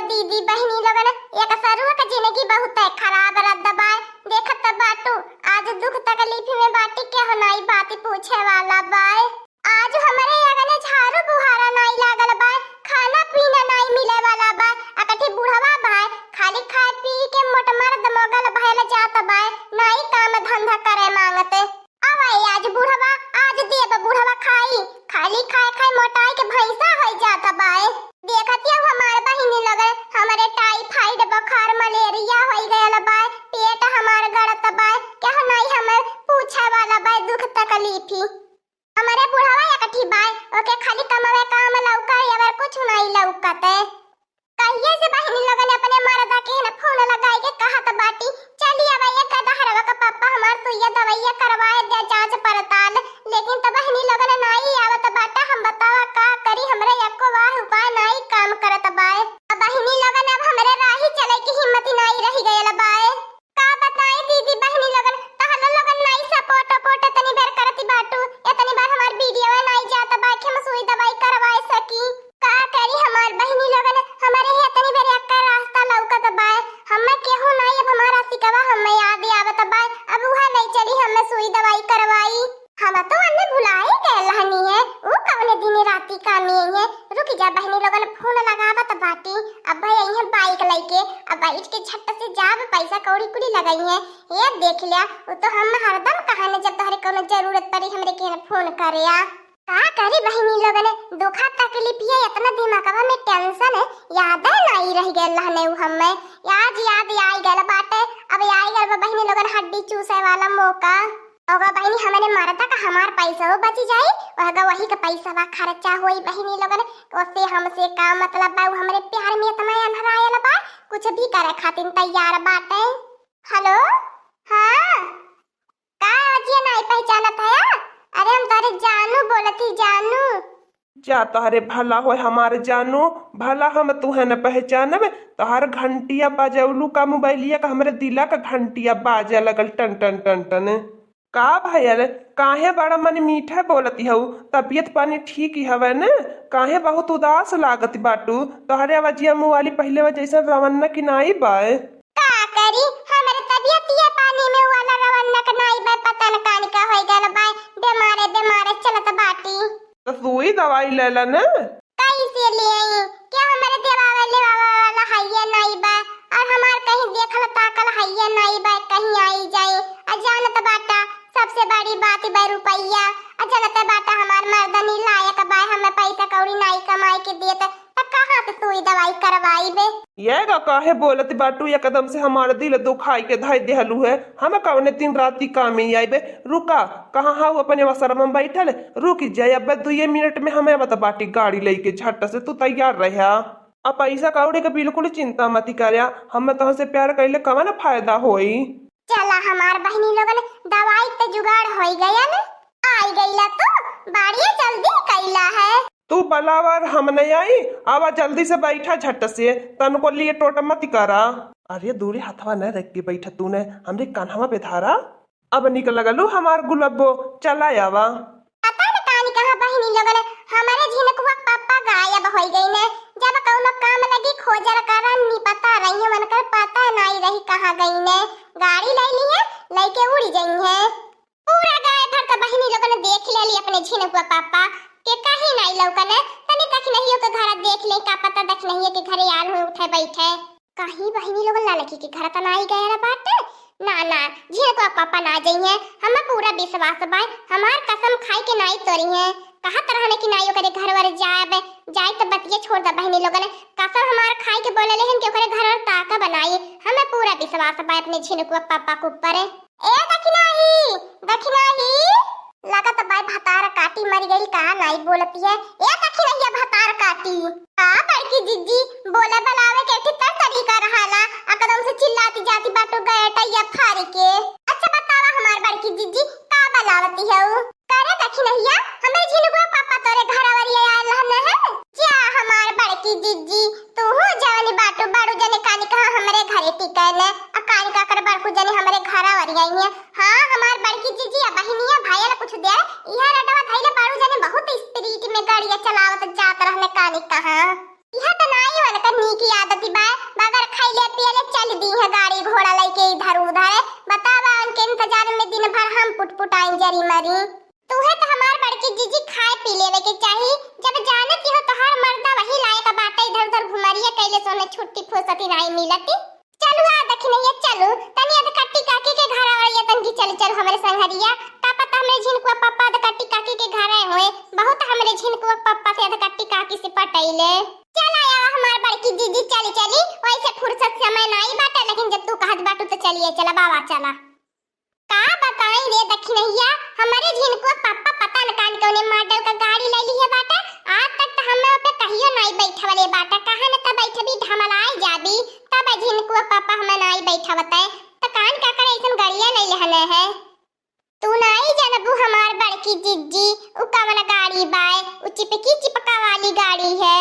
दीदी बहनी लोगन एक सरुआ का जिंदगी बहुत है खराब रद्द बाय देखत बाटू आज दुख तकलीफ में बाटी के हनाई बात पूछे वाला बाय आज हमारे यगने झाड़ू बुहारा नहीं लागल बाय खाना पीना नहीं मिले वाला बाय अकठी बुढ़वा बाय खाली खाए पी के मोट मर्द मोगल भयल जात बाय नहीं काम धंधा करे मांगते अवै आज बुढ़वा आज देव बुढ़वा खाई खाली खाए खाए मोटाई के भैंसा हो जात बाय देखतिया हमार बहिनी लगे हमारे टाइफाइड बुखार मलेरिया हो गयल बाय पेट हमार गड़त बाय क्या नहीं हमें पूछे वाला बाय दुख तकलीफ हमारे बुढ़ावा एकठी बाय ओके खाली कमावे काम लौका अगर कुछ नहीं लौकते कहिए से बहिनी लोगन अपने मर्दा के न फोन लगाई के कहत बाटी चली अबैया कदहरवा का पापा हमार सुइया दवाइया करवाए दे जांच पड़ताल लेकिन त बहिनी लोगन नहीं आवत बाटा हम बतावा का करी हमरे एको वाह उपाय नहीं काम करत बाय अब बहिनी लोगन अब हमरे राही चले की हिम्मत नहीं रही गयल बाय का बताई दीदी बहिनी लोगन तहल लोगन नहीं सपोर्ट पोट तनी बेर करती बाटू इतनी बार हमार वीडियो में नहीं जात बा के हम सुई दवाई करवाए सकी का करी हमार बहिनी लोगन हमारे हे तनी बेर एक रास्ता लौकत बाय हमें केहू नहीं अब हमारा सिकवा हमें याद आवत बाय अब वह नहीं चली हमें सुई दवाई करवाई हम तो अन्ने भुलाए गए रहनी है वो कवने दिन राती का नहीं है रुक जा बहिनी लोगन फोन लगावत बाटी अब भाई यही बाइक लेके अब बाइक के झट से जाब पैसा कौड़ी कुड़ी लगाई है ये देख लिया वो तो हम हरदम कहने जब तोहरे कोनो जरूरत पड़ी हमरे के फोन करिया का करी बहिनी लोगन दुखा तकलीफ है इतना दिमागवा में टेंशन है याद नहीं रह गेल रहने उ हमें याद आई गेल बाटे अब आई गेल बहिनी लोगन हड्डी चूसे वाला मौका ओगा बहिनी हमारे मरदा का हमार पैसा हो बच जाई वहगा वही का पैसा बा खर्चा होई बहिनी लोगन ओसे हमसे का मतलब बा हमरे प्यार में इतना अनहरायल बा कुछ भी करे खातिर तैयार बाटे हेलो हां का अजिए नहीं पहचानत है अरे हम तारे जानू बोलती जानू जा तोहरे भला हो हमारे जानू भला हम तुहे न पहचानब तोहर घंटिया बजौलू का मोबाइलिया का हमरे दिला का घंटिया बाजे लगल टन टन टन टन का भैया काहे बड़ा मन मीठा बोलती हऊ तबीयत पानी ठीक ही हवे न काहे बहुत उदास लागत बाटू तोहरे आवाजिया मुँह वाली पहले जैसा रवन्ना की नाई बाय का करी हमारे तबीयत ये पानी में वाला रवन्ना का नाई बाय पता न कानी का होई गल बाय बीमारे चलत बाटी तो सुई दवाई ले ला न कैसे ले आई क्या हमारे देवावा वाला हइया नहीं बा और हमार कहीं देखल ताकल हइया नहीं बा कहीं आई जाए अजानत बाटा सबसे बड़ी बात बा रुपैया अजानत बाटा हमार मर्दनी लायक बा हमें पैसा कौड़ी नहीं कमाई के देत त कहां से सुई दवाई करवाई बे ये का काहे बोलत बाटू एकदम से हमारा दिल दुखाई के धाई देहलू है हम कौने दिन राती काम में आईबे रुका कहाँ हाउ अपने वसर में बैठल रुक जाए अब 2 मिनट में हमें बता बाटी गाड़ी लेके झट से तू तैयार रहा अब पैसा कौड़ी के बिल्कुल चिंता मत करिया हम तो से प्यार कैले कवन फायदा होई चला हमार बहनी लोगन दवाई ते जुगाड़ होई गया न आई गईला तो बाड़िया जल्दी कैला है तू बलावर हम नहीं आई आवा जल्दी से बैठा झट से तन को लिए टोट मत करा अरे दूरी हथवा न रख के बैठा तूने हमरे कान्हवा पे धारा अब निकल लगलू हमार गुलाबो चला आवा पता न कानी कहां बहनी लोगन हमारे झिनकुआ पापा गायब हो गई ने जब कौनो काम लगी खोजर करन नी पता रही मन कर पता नहीं रही कहां गई ने गाड़ी ले ली है लेके उड़ी गई है पूरा गाय भर का बहनी लोगन देख लेली अपने झिनकुआ पापा के कहीं नहीं लौकने तनी तक नहीं हो के घर देख ले का पता देख नहीं है कि घरे आल हो उठे बैठे कहीं बहनी लोगन लालकी के घर त नहीं गए रे बाटे ना झिनकुआ पापा ना जाइए हमें पूरा विश्वास बा हमार कसम खाई के नहीं तोरी है कहा तरह ने कि नाइयो करे घर वाले जाए तो बतिये छोड़ द बहनी लोगन कसम हमार खाई के बोले लेकिन के ओकरे घर और ताका बनाई हमें पूरा विश्वास बा अपने झिनकुआ पापा के ऊपर ए दखिनाही लागत बाय भतार काटी मर गई का नहीं बोलती है ए दखिनाही भतार काटी आ बड़की जिज्जी बोले बनावे के कितना तरीका रहाला एकदम से चिल्लाती जाती बाटू गए टैया फाड़ के अच्छा बतावा हमार बड़की जिज्जी का बलावती है करे दखिनाहिया हमें झिनकुआ पापा तोरे घरवारी आयल रहने है जा हमार बड़की जिज्जी तू हो जानी बाटू बाड़ू जने कानी कहा हमरे घरे टिकले आ कानी का कर बड़कू जने हमरे घरवारी आई है हां हमार बड़की जिज्जी आ बहिनिया भाईला कुछ दे इहा रडवा धैले बाड़ू जने बहुत स्पीड में गाड़िया चलावत जात रहले कानी कहा इहा त नाई वाला का नीक आदत बा फुटफुट आई जरी मरी। तू है तो हमार बड़की जीजी खाए पी लेवे के चाही। जब जानत हो तो हर मर्दा वही लायक बाटे इधर उधर घुमरिया कैले सोने छुट्टी फुर्सती नहीं मिलती। चलू आ दखने ये चलू तनी अद कट्टी काकी के घर आवैया तन की चल हमरे संगरिया। का पता हमरे झिनकुआ पापा अद कट्टी काकी के घर आए होए। बहुत हमरे झिनकुआ पापा से अद कट्टी काकी से पटैले। चल आया हमार बड़की जीजी चली वैसे फुर्सत समय नहीं बाटे लेकिन जब तू कहत बाटू तो चलिए चला बाबा चला। का बताई रे दखिनैया हमारे झिनकुआ पापा पता न कान कौने मॉडल का गाड़ी ले ली है बाटा। आज तक तो हमें पे कहियो नहीं बैठवले बाटा। कहां न त बैठबी ढमलाई जाबी तब झिनकुआ पापा हमें नहीं बैठवते त कान का करे ऐसन गाड़ियां ले लेहने है। तू नहीं जानबू हमार बड़की जिज्जी उ कवन गाड़ी बाय उ चिपकी चिपका वाली गाड़ी है।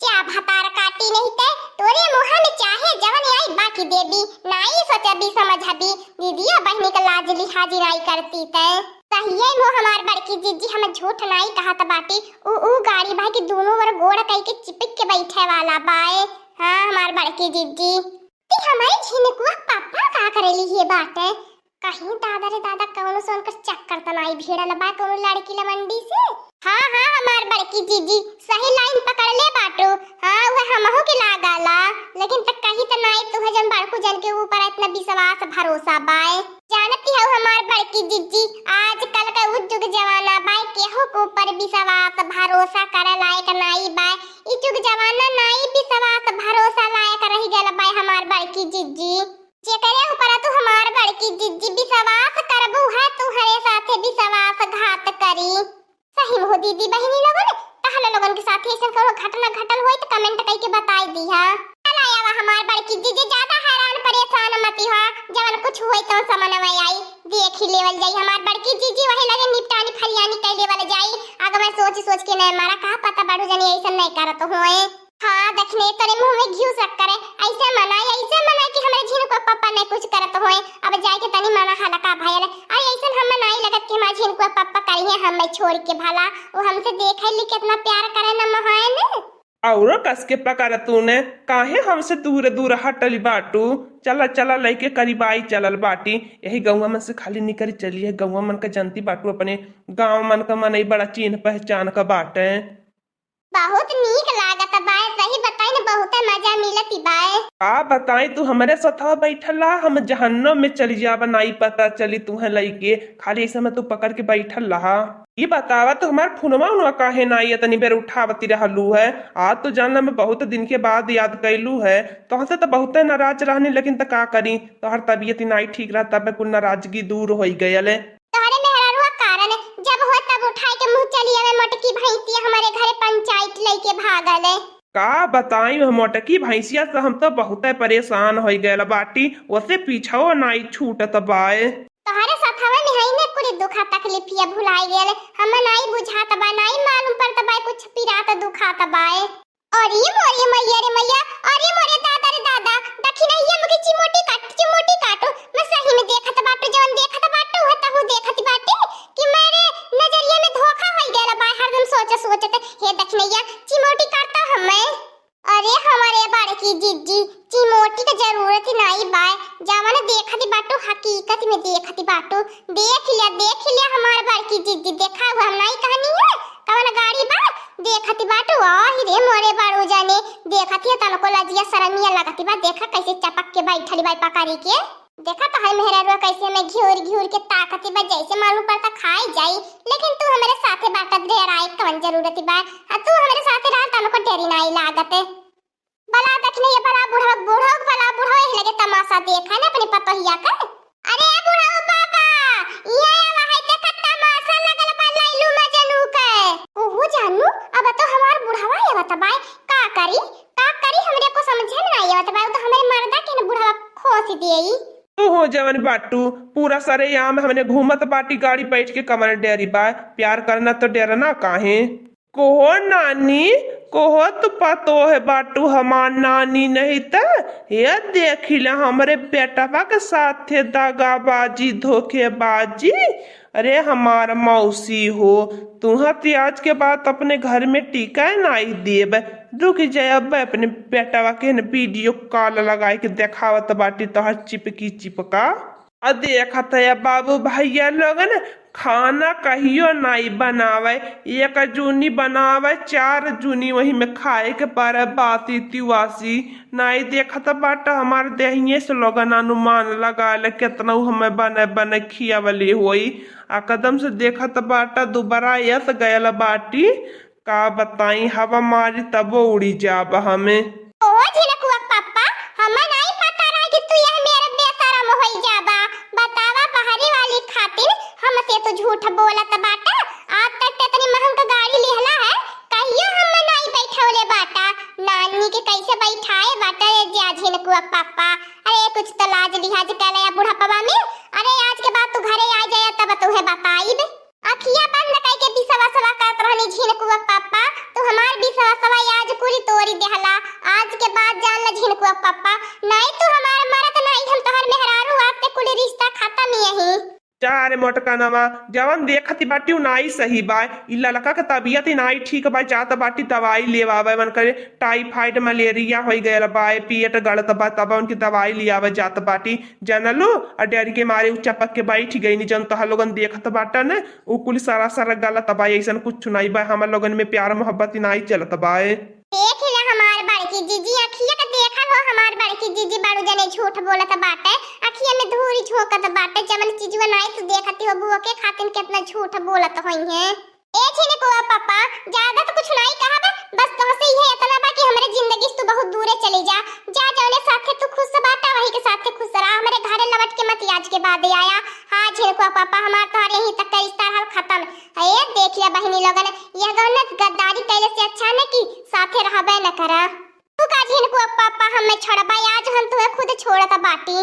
क्या भतार काटी नहीं ते तोरे मुंह में चाहे जवन आई बाकी देबी नहीं सोचबी समझबी दीदिया बहनी का लाज लिहाज नहीं करती ते। सहिए मो हमार बड़की जिज्जी हमें झूठ नहीं कहा त बाटी उ गाड़ी भाई के दोनों ओर गोड़ कई के चिपक के बैठे वाला बाय। हां हमार बड़की जिज्जी ती हमारी झिनकुआ पापा का करेली ये बात है। कहीं दादा रे दादा कौन सोन का चक्कर त नहीं भिड़ल बा कौन लड़की ला मंडी से। हां हमार बड़की जीजी सही लाइन पकड़ ले बाटू। हां वह हमहु के लागला लेकिन तक कहीं त नहीं तू जन बड़कू जन के ऊपर इतना विश्वास भरोसा बाय। जानती हो हमार बड़की जीजी आजकल का युग जमाना बाय केहू के ऊपर विश्वास भरोसा करे लायक नहीं बाय। ई युग जमाना नहीं विश्वास भरोसा लायक रही गल बाय हमार बड़की जीजी। जेकरे ऊपर तू हमार बड़की जिज्जी विश्वास करबू है तू हरे साथे विश्वास घात करी। सही हो दीदी बहनी लोगन कहले लोगन के साथे ऐसा कोनो घटना घटल होई त कमेंट कई के बताई दिहा। चल आया हमार बड़की जिज्जी ज्यादा हैरान परेशान मती हो जवन कुछ होई तो समनवे आई देख ही लेवल जाई। हमार बड़की जिज्जी वही लगे निपटानी फरियानी कई लेवल जाई। आगे मैं सोच के नहीं मारा का पता बाड़ू जनी ऐसा नहीं करत होए। हां दखने तेरे मुंह में घिउ शक्कर ऐसे मना कि हमरे झिनकुआ पापा नहीं कुछ करत होए। अब जाए के तनी मना हलका भयल अरे ऐसन हम नहीं लगत कि हमारे झिनकुआ पापा करिए हमें छोड़ के भला वो हमसे देखे ली कितना प्यार करे न महान। और कस के पकड़ तूने काहे हमसे दूर दूर हटली बाटू। चला चला लइके करीबाई चलल बाटी यही गौवा मन से खाली निकल चलिए। गौवा मन का जनती बाटू अपने गांव मन का मन बड़ा चिन्ह पहचान का बाटे। बहुत नीक लागत बाय सही बताई न बहुत मजा मिलती बाय। आ बताई तू हमारे साथ बैठला हम जहन्नम में चली जाब नहीं पता चली तुम्हें लइके खाली ऐसे में तू पकड़ के बैठल रहा। ये बतावा तो हमार फोनवा उनवा काहे नहीं तनी बेर उठावती रहलू है। आज तो जानला मैं बहुत दिन के बाद याद कैलू है तुहसे तो बहुत नाराज रहनी लेकिन तो का करी तोहर तबीयत नहीं ठीक रहा तब कुल नाराजगी दूर हो गई। जब हो तब उठाई के मुंह चली आवे मोटकी भैंसिया हमारे घरे पंचायत लेके भागल है। का बताई मोटकी भैंसिया से हम तो बहुत परेशान हो गए बाटी उसे पीछो नहीं छूटत बाय। तोहरे साथवा में हई ने कुछ दुखा तकलीफिया भुलाई गेल हम नहीं बुझात बा नहीं मालूम पड़त बा कुछ पीरात दुखात बाय। और ये मोरे मैया रे मैया और ये मोरे दादा रे दादा दखिनैया मुके चिमोटी काटो मैं सही में देखत बाटू जवन देखत बाटू है तहु देखत बाटे कि मेरे नजरिया में धोखा होई गेल बा हरदम सोचत हे दखिनैया चिमोटी काटता हमें। अरे हमारे बड़की जिज्जी चिमोटी की जरूरत नहीं बाय जवन देखत बाटू हकीकत में देखत बाटू देख लिया हमार बड़की जिज्जी देखा हुआ हम नहीं कहनी है कवन गाड़ी बा देखत बाटू आही रे मोरे बाड़ू जाने देखत है तनको लजिया शरमिया लगत बा देखा कैसे चपक के बैठली बाई पकारी के देखा तो है मेहरा कैसे में घूर के ताकत बा जैसे मालूम पड़ता खाई जाई लेकिन तू हमारे साथे बाटत ढेर आई कवन जरूरत बा तू हमारे साथे रह तनको ढेरी नहीं लागत भला दखने ये भला बूढ़ा लगे तमाशा देखा ना अपने पतोहिया का। अरे बूढ़ा पापा ये वहां देखा तमाशा लगल बा लैलू मजनू के ओहो जानू अब तो हमार बुढ़ावा ये बताबाई का करी हमरे को समझे में नहीं आवत बा तो हमारे मर्दा के न बुढ़ावा खोस देई। तू हो जवन बाटू पूरा सरे याम हमने घूमत बाटी गाड़ी बैठ के कमर डेरी बा प्यार करना तो डरना काहे कोहो नानी कोहो तो पतो है बाटू हमार नानी नहीं त ये देखिला हमरे बेटवा के साथे दगाबाजी धोखेबाजी। अरे हमार मौसी हो तुहती आज के बाद अपने घर में टीका नहीं देब रुक जाए अब अपने बेटवा के वीडियो कॉल लगाए के देखावत बाटी तोहर चिपकी चिपका। देखत है बाबू भैया लोगन खाना कहियो नहीं बनावे, एक जूनी बनावे 4 जूनी वही में खाए के पर बासी तिवासी नहीं देखत बाटा। हमारे देहिए से लोगन अनुमान लगा ले कितना हमें बने बने खियावली होई। आ कदम से देखत बाटा दोबारा यस गयल बाटी का बताई हवा मारी तब उड़ी जाब हमें। ओ झिनकुआ पापा हमें नहीं पता रहा कि तू यह मेरे बेशरम होई जाबा। बतावा बाहरी वाली खातिर हमसे तो झूठ बोलत बाटा। आज तक ते इतनी महंगा गाड़ी लेहला है कहियो हम नहीं बैठौले बाटा। नानी के कैसे बैठाए बाटा जा झिनकुआ पापा। अरे कुछ तो लाज लिहाज करे या बुढ़ापा में। अरे आज के बाद तू घरे आ जाए तब तुहे बताईब। अखिया बंद करके बिसवा सवा करत रहनी झिनकुआ पापा। तू हमार बिसवा सवा आज पूरी तोड़ी देहला। आज के बाद जान ल झिनकुआ पापा नहीं तू हमार मरत नहीं हम तोहर मेहरारू आते कुल रिश्ता खत्म यही। चार मोटका नवा जवन देखती बाटी नाई सही बा। इ लड़का के तबीयत ही नाई ठीक बा, जात बाटी दवाई लेवावे मन करे टाइफाइड मलेरिया हो गयल बा, पेट गड़त बा तब उनकी दवाई लियावे जात बाटी जनलो। और डर के मारे चपक के बैठ गई नी जन तोह लोगन देखत बाटा न उ कुल सारा सारा गलत बा। ऐसन कुछ नहीं बा, हम लोगन में प्यार मोहब्बत नाई चलत बा। देख ले हमार बड़की जीजी अखिया के देखा हो हमार बड़की जीजी बारू जने झूठ बोलत बाटे। अखिया में धूरी झोंकत बाटे जवन चीजवा नहीं तू देखती हो बुआ के खातिर कितना झूठ बोलत होई है। ए झिनकुआ पापा ज्यादा तो कुछ नहीं कहा बस तुमसे यह इतना बा कि हमरे जिंदगी से तू बहुत दूरे चली जा। जा जौने साथे तू खुश बाटा वही के साथे खुश रहा। हमरे घरे लौट के मत आज के बाद आया। हां झिनकुआ पापा हमार तोहरे यहीं तक का रिश्ता हल खत्म। ए देख ले बहनी लोगन यह गौनत गद्दारी कैले से अच्छा न कि साथे रहबे न करा। तू का झिनकुआ पापा हमें छोड़बा आज हम तुहे खुद छोड़त बाटी।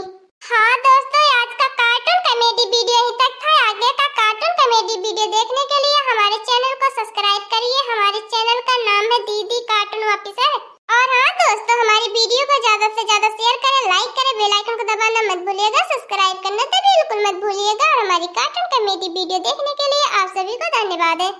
हाँ दोस्तों आज का कार्टून कॉमेडी वीडियो यहीं तक था। आगे का कार्टून कॉमेडी वीडियो देखने के लिए हमारे चैनल को सब्सक्राइब करिए। हमारे चैनल का नाम है दीदी कार्टून ऑफिसर। और हाँ दोस्तों हमारी वीडियो को ज्यादा से ज्यादा शेयर करें, लाइक करें, बेल आइकन को दबाना मत भूलिएगा, सब्सक्राइब करना तो बिल्कुल मत भूलिएगा। और हमारी कार्टून कॉमेडी वीडियो देखने के लिए आप सभी को धन्यवाद है।